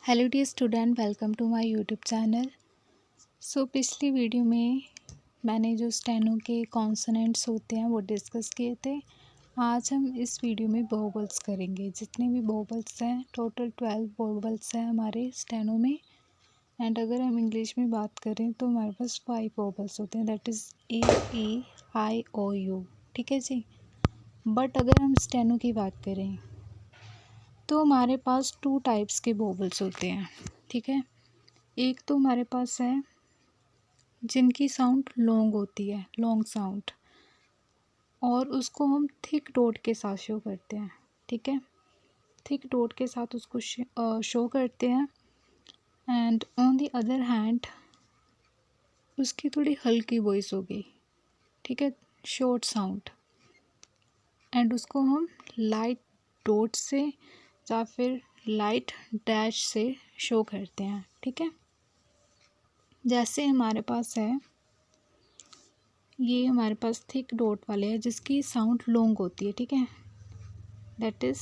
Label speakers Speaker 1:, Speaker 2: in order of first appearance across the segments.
Speaker 1: Hello dear student, welcome to my YouTube channel. पिछली video में मैंने जो स्टेनो के कॉन्सोनेंट्स होते हैं वो डिस्कस किए थे। आज हम इस वीडियो में वोवेल्स करेंगे। जितने भी वोवेल्स हैं, टोटल 12 वोवेल्स हैं हमारे स्टेनो में। एंड अगर हम इंग्लिश में बात करें तो हमारे पास 5 वोवेल्स होते हैं, that is A, E, I, O, U. ठीक है जी। बट अगर हम स्टेनो की बात करें तो हमारे पास 2 टाइप्स के वोवेल्स होते हैं। ठीक है, एक तो हमारे पास है जिनकी साउंड लॉन्ग होती है, लॉन्ग साउंड, और उसको हम थिक डॉट के साथ शो करते हैं। ठीक है, थिक डॉट के साथ उसको शो करते हैं। And on the other hand उसकी थोड़ी हल्की वॉइस होगी। ठीक है, शॉर्ट साउंड, एंड उसको हम लाइट डॉट से या फिर लाइट डैश से शो करते हैं। ठीक है, जैसे हमारे पास है, ये हमारे पास थिक डॉट वाले हैं जिसकी साउंड लॉन्ग होती है। ठीक है, दैट इज़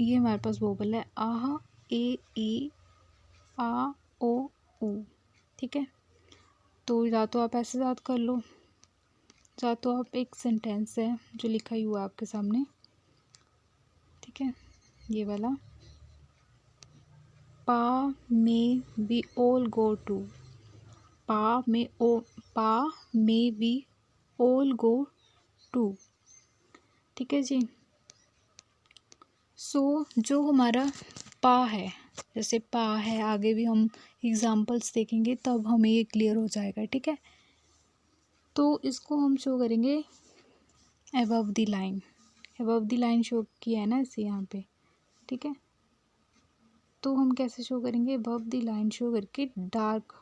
Speaker 1: ये हमारे पास वोवेल है आह, ए, ई, आ, ओ, ऊ। ठीक है, तो या तो आप ऐसे याद कर लो, या तो आप एक सेंटेंस है जो लिखा ही हुआ है आपके सामने। ठीक है, ये वाला, पा में वी ऑल गो टू, पा में वी ऑल गो टू। ठीक है जी। जो हमारा पा है, जैसे पा है, आगे भी हम एग्जांपल्स देखेंगे तब हमें ये क्लियर हो जाएगा। ठीक है, तो इसको हम शो करेंगे above the line. Above the line show किया है ना इसे यहाँ पे। ठीक है, तो हम कैसे शो करेंगे? अबव द लाइन शो करके डार्क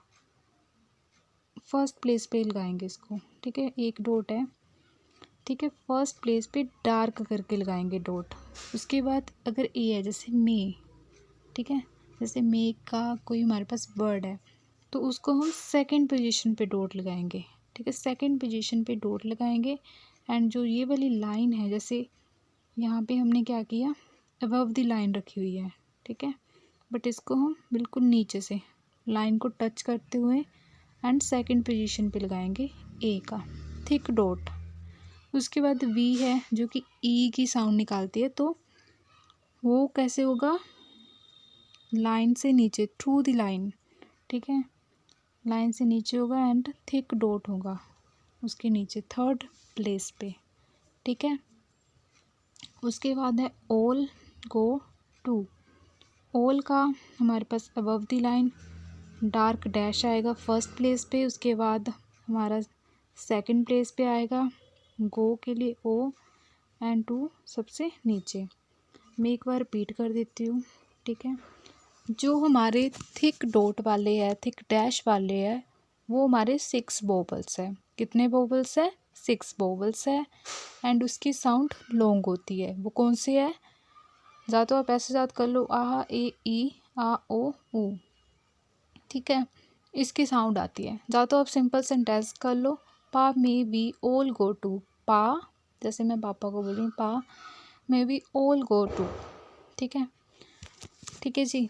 Speaker 1: फर्स्ट प्लेस पे लगाएंगे इसको। ठीक है, एक डॉट है। ठीक है, फर्स्ट प्लेस पे डार्क करके लगाएंगे डॉट। उसके बाद अगर ए है, जैसे मे, ठीक है, जैसे मे का कोई हमारे पास वर्ड है तो उसको हम सेकंड पोजीशन पे डॉट लगाएंगे। ठीक है, सेकंड पोजीशन पे डॉट लगाएंगे। एंड जो ये वाली लाइन है, जैसे यहाँ पे हमने क्या किया, अबव द लाइन रखी हुई है। ठीक है, बट इसको हम बिल्कुल नीचे से लाइन को टच करते हुए एंड सेकंड पोजीशन पे लगाएंगे ए का थिक डॉट। उसके बाद वी है जो कि ई की साउंड निकालती है, तो वो कैसे होगा? लाइन से नीचे, थ्रू द लाइन। ठीक है, लाइन से नीचे होगा एंड थिक डॉट होगा उसके नीचे थर्ड प्लेस पे। ठीक है, उसके बाद है ऑल गो टू। ऑल का हमारे पास above the line dark dash आएगा फर्स्ट प्लेस पे। उसके बाद हमारा सेकंड प्लेस पे आएगा गो के लिए ओ, एंड टू सबसे नीचे। मैं एक बार रिपीट कर देती हूँ। ठीक है, जो हमारे थिक डॉट वाले है, थिक डैश वाले है, वो हमारे 6 वोवेल्स है। कितने वोवेल्स है? 6 वोवेल्स है। एंड उसकी साउंड लॉन्ग होती है। वो कौन सी है? या तो आप ऐसे याद कर लो, आ, ए, ई, आ, ओ, ऊ। ठीक है, इसकी साउंड आती है। या तो आप सिंपल सेंटेंस कर लो, पा में वी ऑल गो टू। पा, जैसे मैं पापा को बोल रही हूँ, पा में वी ऑल गो टू। ठीक है, ठीक है जी।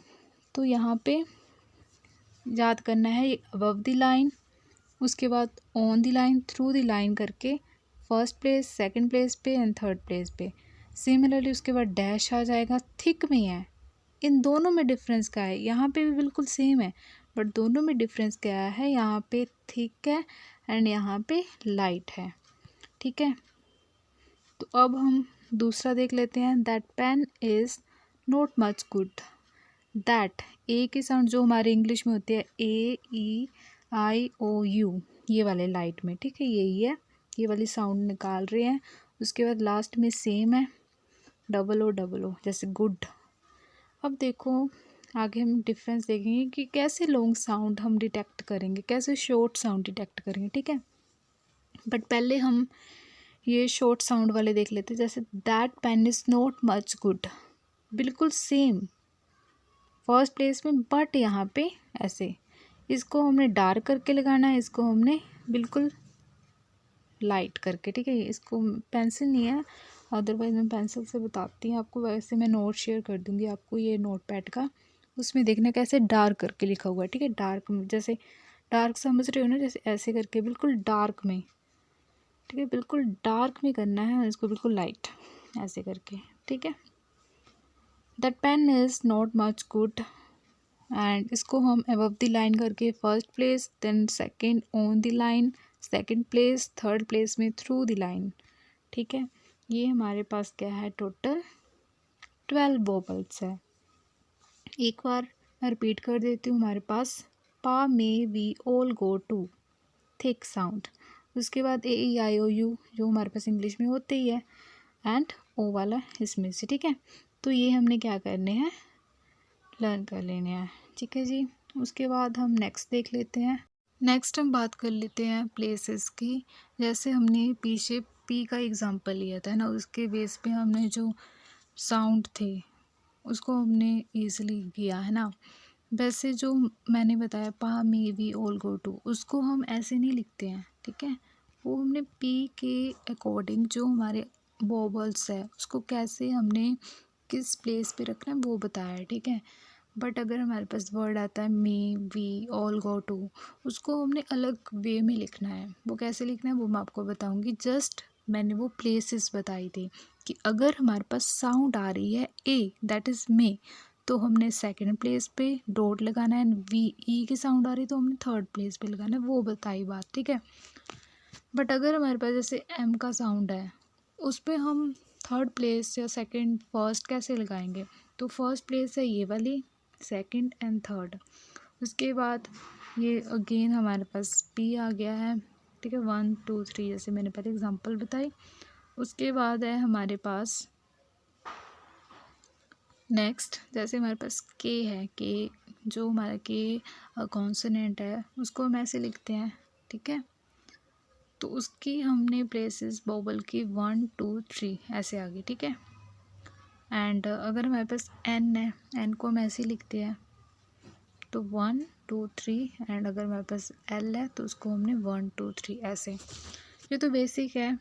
Speaker 1: तो यहाँ पे याद करना है अबव द लाइन, उसके बाद on the line, through the line करके फर्स्ट प्लेस, सेकंड प्लेस पे एंड थर्ड प्लेस पे। सिमिलरली उसके बाद डैश आ जाएगा, थिक में है। इन दोनों में डिफरेंस क्या है? यहाँ पे भी बिल्कुल सेम है, बट दोनों में डिफरेंस क्या है? यहाँ पे थिक है एंड यहाँ पे लाइट है। ठीक है, तो अब हम दूसरा देख लेते हैं। That pen is not much good. That, A की साउंड जो हमारे इंग्लिश में होती है, ए, ई, आई, ओ, यू, ये वाले लाइट में। ठीक है, यही है, ये वाली साउंड निकाल रहे हैं। उसके बाद लास्ट में सेम है, डबल ओ, जैसे गुड। अब देखो आगे हम डिफरेंस देखेंगे कि कैसे लॉन्ग साउंड हम डिटेक्ट करेंगे, कैसे शॉर्ट साउंड डिटेक्ट करेंगे। ठीक है, बट पहले हम ये शॉर्ट साउंड वाले देख लेते हैं। जैसे that pen is not much good, बिल्कुल सेम फर्स्ट प्लेस में, बट यहाँ पे ऐसे इसको हमने डार्क करके लगाना है, इसको हमने बिल्कुल लाइट करके। ठीक है, इसको पेंसिल नहीं है, अदरवाइज मैं पेंसिल से बताती हूँ आपको। वैसे मैं नोट शेयर कर दूँगी आपको ये नोट पैड का, उसमें देखना कैसे डार्क करके लिखा हुआ है, ठीक है। डार्क में, जैसे डार्क समझ रहे हो ना, जैसे ऐसे करके बिल्कुल डार्क में, ठीक है, बिल्कुल डार्क में करना है इसको, बिल्कुल लाइट ऐसे करके, ठीक है। That pen is not much good, and इसको हम अबव द लाइन करके first place, then second on the line, second place, third place में थ्रू द लाइन, ठीक है। ये हमारे पास क्या है, टोटल 12 वोबल्स है। एक बार मैं रिपीट कर देती हूँ, हमारे पास पा में we all go to thick sound, उसके बाद ए ई आई ओ यू जो हमारे पास इंग्लिश में होते ही है, एंड ओ वाला इसमें से, ठीक है। तो ये हमने क्या करने हैं, लर्न कर लेने हैं, ठीक है जी। उसके बाद हम नेक्स्ट देख लेते हैं। नेक्स्ट हम बात कर लेते हैं प्लेसेस की। जैसे हमने पीछे पी का एग्जांपल लिया था ना, उसके बेस पे हमने जो साउंड थे उसको हमने ईजिली किया है ना। वैसे जो मैंने बताया पा may we all go to, उसको हम ऐसे नहीं लिखते हैं, ठीक है। वो हमने पी के अकॉर्डिंग जो हमारे वोबल्स है उसको कैसे हमने किस प्लेस पे रखना है वो बताया है, ठीक है। बट अगर हमारे पास वर्ड आता है may we all go to, उसको हमने अलग वे में लिखना है। वो कैसे लिखना है वो मैं आपको बताऊंगी। जस्ट मैंने वो प्लेसेस बताई थी कि अगर हमारे पास साउंड आ रही है ए, दैट इज़ मे, तो हमने सेकंड प्लेस पे डॉट लगाना है, एंड वी ई की साउंड आ रही तो हमने थर्ड प्लेस पे लगाना है, वो बताई बात, ठीक है। बट अगर हमारे पास जैसे एम का साउंड है, उस पर हम थर्ड प्लेस या सेकंड फर्स्ट कैसे लगाएंगे, तो फर्स्ट प्लेस है ये वाली, सेकंड एंड थर्ड। उसके बाद ये अगेन हमारे पास पी आ गया है, ठीक है, 1 2 3 जैसे मैंने पहले एग्जांपल बताई। उसके बाद है हमारे पास नेक्स्ट, जैसे हमारे पास के है, के जो हमारा के कॉन्सोनेंट है उसको हम ऐसे लिखते हैं, ठीक है। तो उसकी हमने प्लेसेस वोवल की 1 2 3 ऐसे आ गई, ठीक है। एंड अगर हमारे पास एन है, एन को हम ऐसे लिखते हैं, तो 1 2 3, एंड अगर हमारे पास एल है तो उसको हमने 1 2 3 ऐसे। ये तो बेसिक है,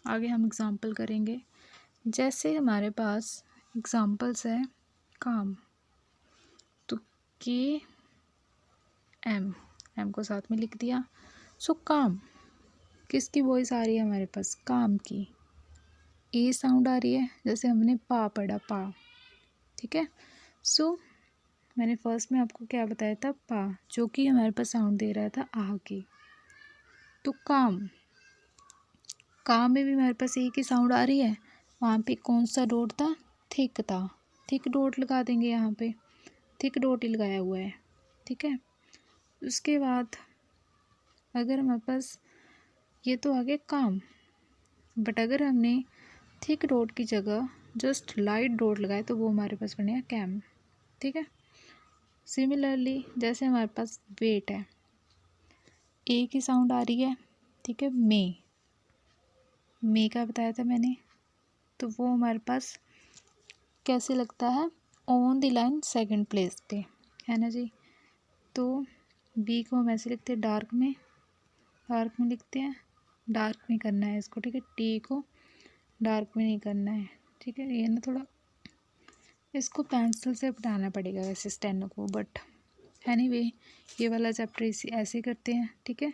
Speaker 1: आगे हम एग्जांपल करेंगे। जैसे हमारे पास एग्जांपल्स है काम, तो के एम, एम को साथ में लिख दिया। सो काम, किसकी वॉइस आ रही है हमारे पास, काम की। ए साउंड आ रही है, जैसे हमने पा पढ़ा, पा, ठीक है। सो मैंने फर्स्ट में आपको क्या बताया था, पा, जो कि हमारे पास साउंड दे रहा था आ की। तो काम, काम में भी हमारे पास ए की साउंड आ रही है, वहाँ पे कौन सा डॉट था, थिक था, थिक डॉट लगा देंगे, यहाँ पे थिक डॉट ही लगाया हुआ है, ठीक है। उसके बाद अगर हमारे पास ये तो आ गया काम, बट अगर हमने थिक डॉट की जगह जस्ट लाइट डॉट लगाए तो वो हमारे पास बनेगा कैम, ठीक है। सिमिलरली जैसे हमारे पास वेट है, ए की साउंड आ रही है, ठीक है, मे का बताया था मैंने, तो वो हमारे पास कैसे लगता है, on the line second place पे, है ना जी। तो बी को हम ऐसे लिखते हैं डार्क में, डार्क में लिखते हैं, डार्क में करना है इसको, ठीक है। टी को डार्क में नहीं करना है, ठीक है। ये ना थोड़ा इसको पेंसिल से हटाना पड़ेगा वैसे स्टेनो को, बट एनीवे ये वाला चैप्टर इसी ऐसे करते हैं, ठीक है।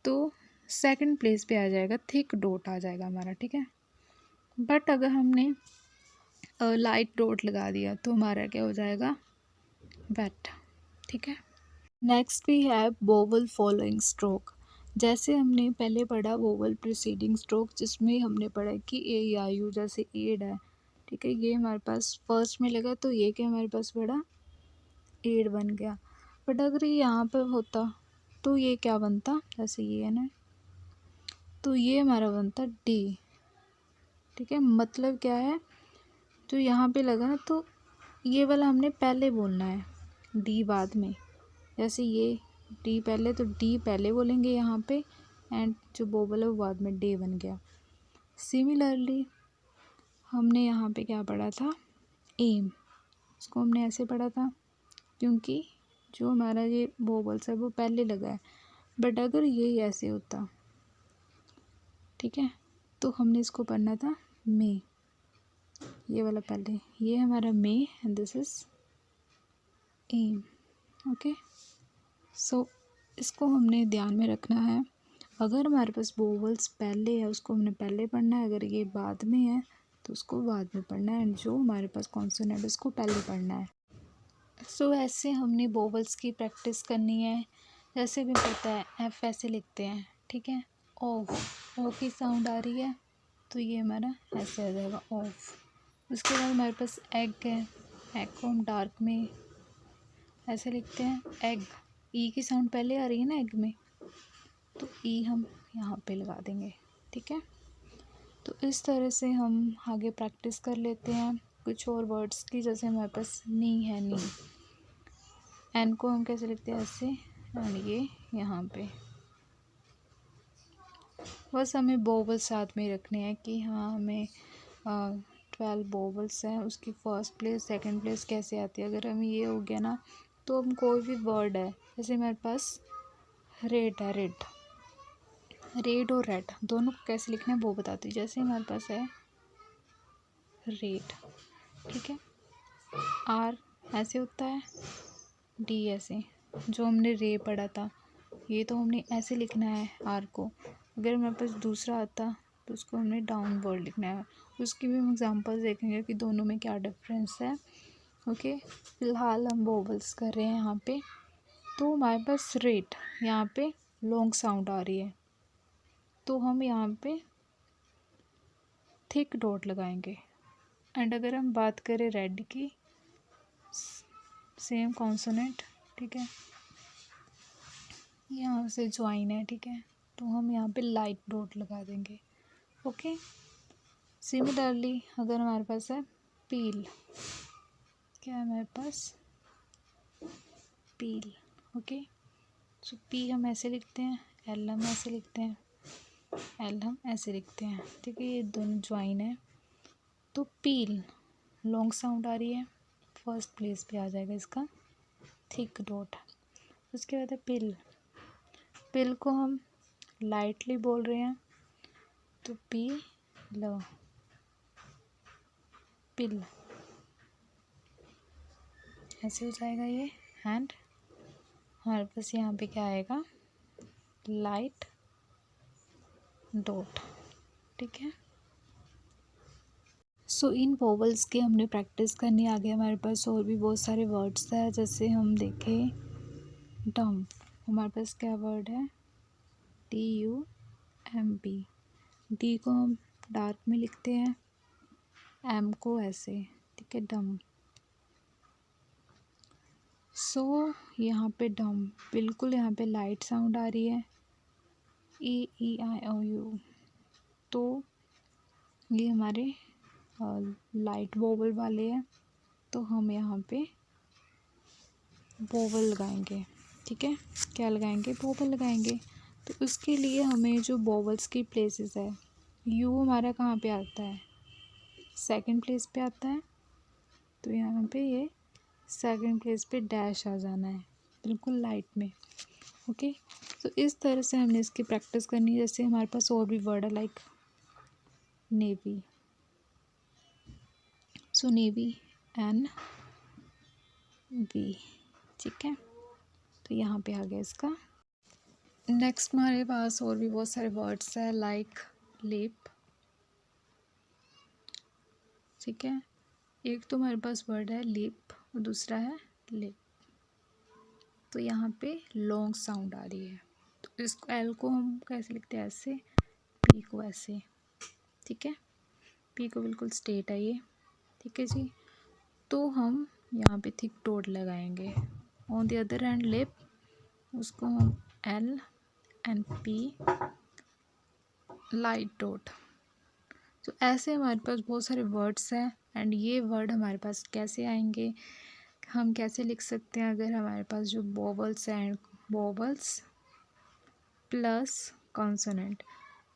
Speaker 1: तो सेकंड प्लेस पे आ जाएगा, थिक डॉट आ जाएगा हमारा, ठीक है। बट अगर हमने लाइट डॉट लगा दिया तो हमारा क्या हो जाएगा, वेट, ठीक है। Next we have vowel following stroke. जैसे हमने पहले पढ़ा वोवल प्रीसीडिंग स्ट्रोक, जिसमें हमने पढ़ा कि ए या यू जैसे एड है, ठीक है, ये हमारे पास फर्स्ट में लगा तो ये क्या हमारे पास पढ़ा, एड बन गया। बट अगर ये यहाँ पर होता तो ये क्या बनता, जैसे ये है ना, तो ये हमारा बनता डी, ठीक है। मतलब क्या है, जो यहाँ पे लगा ना तो ये वाला हमने पहले बोलना है, डी बाद में। जैसे ये डी पहले, तो डी पहले बोलेंगे यहाँ पे, एंड जो वोवल है वो बाद में, डे बन गया। सिमिलरली हमने यहाँ पे क्या पढ़ा था, एम, उसको हमने ऐसे पढ़ा था क्योंकि जो हमारा ये वोवल्स है वो पहले लगा है। बट अगर ये ऐसे होता, ठीक है, तो हमने इसको पढ़ना था मे, ये वाला पहले, ये हमारा may and this is E. Okay, so इसको हमने ध्यान में रखना है। अगर हमारे पास वोवल्स पहले है उसको हमने पहले पढ़ना है, अगर ये बाद में है तो उसको बाद में पढ़ना है, एंड जो हमारे पास कॉन्सोनेंट उसको पहले पढ़ना है। सो ऐसे हमने वोवल्स की प्रैक्टिस करनी है। जैसे भी पता है एफ ऐसे लिखते हैं, ठीक है। ऑफ, ओ की साउंड आ रही है तो ये हमारा ऐसे आ जाएगा ऑफ। उसके बाद हमारे पास एग है, एग को हम डार्क में ऐसे लिखते हैं एग। ई की साउंड पहले आ रही है ना एग में, तो ई हम यहाँ पे लगा देंगे, ठीक है। तो इस तरह से हम आगे प्रैक्टिस कर लेते हैं कुछ और वर्ड्स की। जैसे हमारे पास नी है, नी, एन को हम कैसे लिखते हैं ऐसे, एंड ये यहाँ पे बस हमें वोवल साथ में रखने हैं कि हाँ हमें 12 वोवल्स हैं, उसकी फर्स्ट प्लेस सेकंड प्लेस कैसे आती है। अगर हमें ये हो गया ना तो हम कोई भी वर्ड है, जैसे हमारे पास रेड है, रेड, रेड और रेड दोनों को कैसे लिखना है वो बताती हूँ। जैसे हमारे पास है रेड, ठीक है, आर ऐसे होता है, डी ऐसे, जो हमने रे पढ़ा था ये तो हमने ऐसे लिखना है आर को। अगर हमारे पास दूसरा आता तो उसको हमने डाउन वर्ड लिखना है। उसकी भी हम एग्जांपल्स देखेंगे कि दोनों में क्या डिफरेंस है। ओके, फिलहाल हम वोवल्स कर रहे हैं यहाँ पे। तो हमारे पास रेड, यहाँ पे लॉन्ग साउंड आ रही है तो हम यहाँ पे थिक डॉट लगाएंगे। एंड अगर हम बात करें रेड की, सेम कॉन्सोनेंट, ठीक है, यहाँ से ज्वाइन है, ठीक है, तो हम यहाँ पे लाइट डॉट लगा देंगे। ओके, सिमिलरली अगर हमारे पास है पील, क्या है हमारे पास पील। ओके, सो पी हम ऐसे लिखते हैं, एल हम ऐसे लिखते हैं, एल हम ऐसे लिखते हैं, ठीक है, ये दोनों ज्वाइन है तो पील लॉन्ग साउंड आ रही है, फर्स्ट प्लेस पे आ जाएगा इसका थिक डॉट। उसके बाद है पिल, पिल को हम लाइटली बोल रहे हैं तो पी ल, पिल ऐसे हो जाएगा ये। एंड हमारे पास यहाँ पे क्या आएगा, लाइट डॉट, ठीक है। सो इन वोवल्स की हमने प्रैक्टिस करनी। आगे हमारे पास और भी बहुत सारे वर्ड्स हैं। जैसे हम देखें डम्प, हमारे पास क्या वर्ड है, DUMP। डी को हम डार्क में लिखते हैं, एम को ऐसे, ठीक है, डम्प। सो यहाँ पे डम्प बिल्कुल यहाँ पे लाइट साउंड आ रही है, EEIOU, तो ये हमारे लाइट वोवल वाले हैं तो हम यहाँ पे वोवल लगाएंगे, ठीक है। क्या लगाएंगे, वोवल लगाएंगे। तो उसके लिए हमें जो वोवल्स की प्लेसेस है, यू हमारा कहाँ पे आता है, सेकंड प्लेस पे आता है, तो यहाँ पे ये सेकंड प्लेस पे डैश आ जाना है बिल्कुल लाइट में। ओके, तो इस तरह से हमने इसकी प्रैक्टिस करनी है। जैसे हमारे पास और भी वर्ड है लाइक नेवी, सो नेवी NV, ठीक है, तो यहाँ पे आ गया इसका। नेक्स्ट हमारे पास और भी बहुत सारे वर्ड्स है लाइक लिप, ठीक है, एक तो हमारे पास वर्ड है लिप और दूसरा है लिप। तो यहाँ पे लॉन्ग साउंड आ रही है तो इसको एल को हम कैसे लिखते हैं ऐसे, पी को ऐसे, ठीक है, पी को बिल्कुल स्ट्रेट है ये, ठीक है जी। तो हम यहाँ पे थिक डॉट लगाएंगे। On the other hand lip, उसको हम L and P light dot. तो ऐसे हमारे पास बहुत सारे वर्ड्स हैं। एंड ये वर्ड हमारे पास कैसे आएंगे, हम कैसे लिख सकते हैं, अगर हमारे पास जो वोवल्स हैं, वोवल्स प्लस कॉन्सोनेंट,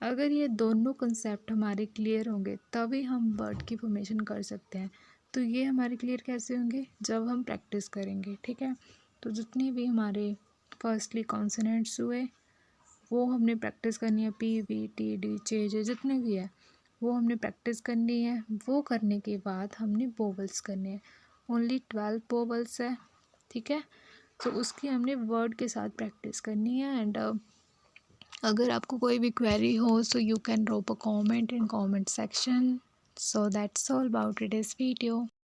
Speaker 1: अगर ये दोनों कंसेप्ट हमारे क्लियर होंगे तभी हम वर्ड की फॉर्मेशन कर सकते हैं। तो ये हमारे क्लियर कैसे होंगे, जब हम प्रैक्टिस करेंगे, ठीक है। तो जितने भी हमारे फर्स्टली कॉन्सोनेंट्स हुए वो हमने प्रैक्टिस करनी है, PVTD जे जितने भी है वो हमने प्रैक्टिस करनी है। वो करने के बाद हमने वोवल्स करने हैं। ओनली 12 वोवल्स है, ठीक है। तो उसकी हमने वर्ड के साथ प्रैक्टिस करनी है। एंड अगर आपको कोई भी क्वेरी हो so you can drop a comment in comment section. So that's all about today's video.